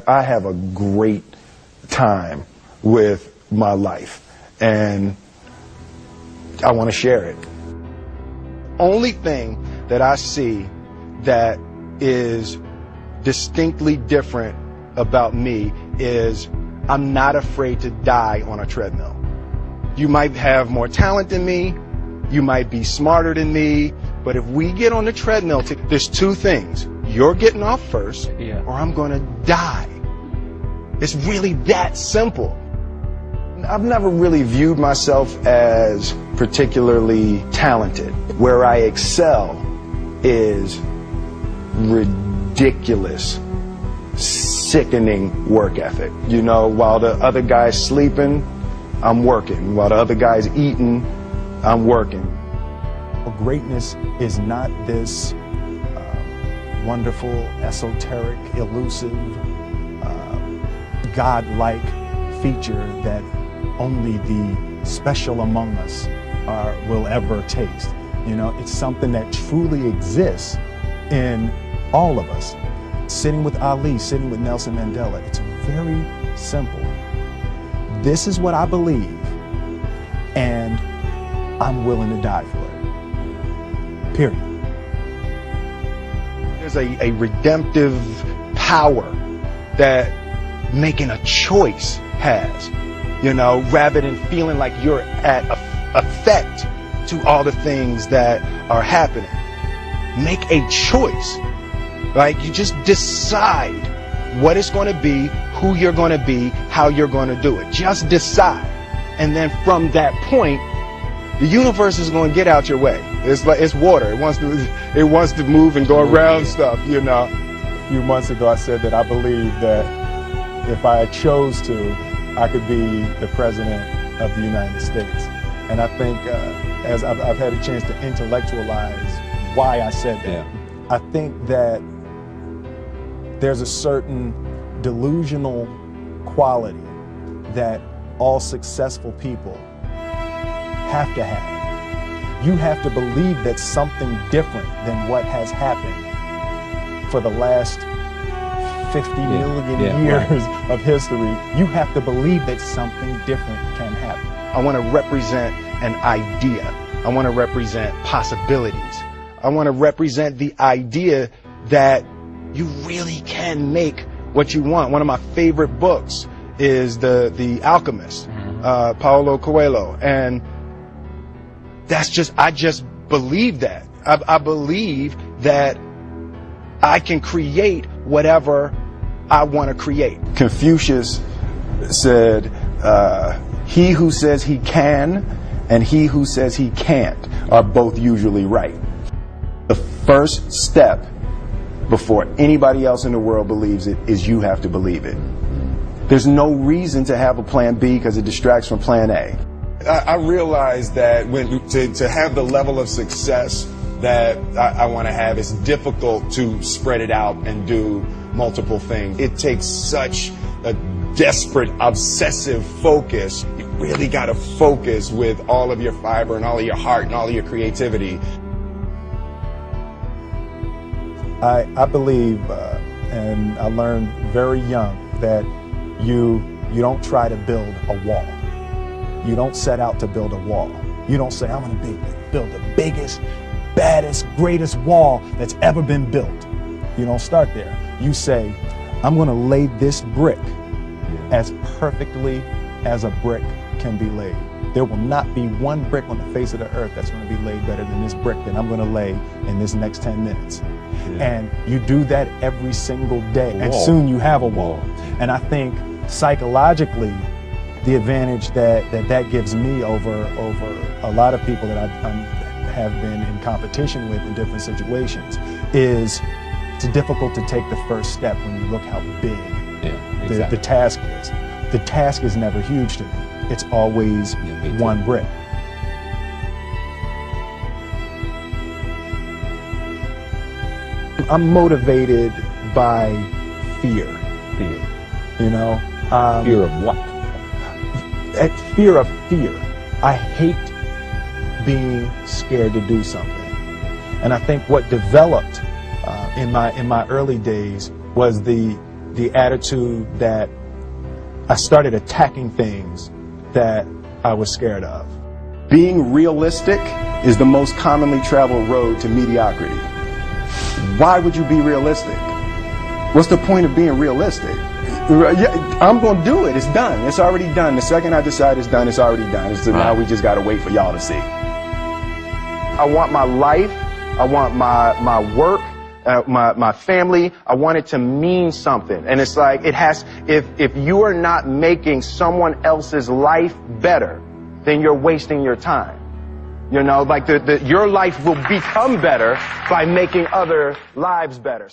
I have a great time with my life, and I want to share it. Only thing that I see that is distinctly different about me is I'm not afraid to die on a treadmill. You might have more talent than me, you might be smarter than me, but if we get on the treadmill, there's two things. You're getting off first, or I'm going to die. It's really that simple. I've never really viewed myself as particularly talented. Where I excel is ridiculous, sickening work ethic. You know, while the other guy's sleeping, I'm working. While the other guy's eating, I'm working. Greatness is not this wonderful, esoteric, elusive, God-like feature that only the special among us will ever taste. You know, it's something that truly exists in all of us. Sitting with Ali, sitting with Nelson Mandela, it's very simple. This is what I believe, and I'm willing to die for it. Period. There's a redemptive power that making a choice has, you know, rather than feeling like you're at effect to all the things that are happening. Make a choice. Like, you just decide what it's going to be, who you're going to be, how you're going to do it. Just decide. And then from that point, the universe is going to get out your way. It's like, it's water. It wants to move and go around stuff, you know. A few months ago, I said that I believe that if I chose to, I could be the president of the United States. And I think as I've had a chance to intellectualize why I said that, I think that there's a certain delusional quality that all successful people have to have. You have to believe that something different than what has happened for the last 50 million years of history. You have to believe that something different can happen. I want to represent an idea. I want to represent possibilities. I want to represent the idea that you really can make what you want. One of my favorite books is The Alchemist, Paulo Coelho. And I just believe that. I believe that I can create whatever I want to create. Confucius said, he who says he can and he who says he can't are both usually right. The first step before anybody else in the world believes it is you have to believe it. There's no reason to have a plan B because it distracts from plan A. I realize that to have the level of success that I want to have, it's difficult to spread it out and do multiple things. It takes such a desperate, obsessive focus. You really got to focus with all of your fiber and all of your heart and all of your creativity. I believe, and I learned very young, that you don't try to build a wall. You don't set out to build a wall. You don't say, I'm going to build the biggest, baddest, greatest wall that's ever been built. You don't start there. You say, I'm going to lay this brick as perfectly as a brick can be laid. There will not be one brick on the face of the earth that's going to be laid better than this brick that I'm going to lay in this next 10 minutes. And you do that every single day, and soon you have a wall. And I think psychologically, the advantage that gives me over a lot of people that I have been in competition with in different situations is it's difficult to take the first step when you look how big the task is. The task is never huge to me. It's always one brick. I'm motivated by fear. You know? Fear of what? Fear of fear. I hate being scared to do something. And I think what developed in my early days was the the attitude that I started attacking things that I was scared of. Being realistic is the most commonly traveled road to mediocrity. Why would you be realistic? What's the point of being realistic? Yeah, I'm going to do it. It's done. It's already done. The second I decide it's done, it's already done. So now we just got to wait for y'all to see. I want my life, I want my work, my family, I want it to mean something. And it's like, it has, if you are not making someone else's life better, then you're wasting your time. You know, like your life will become better by making other lives better.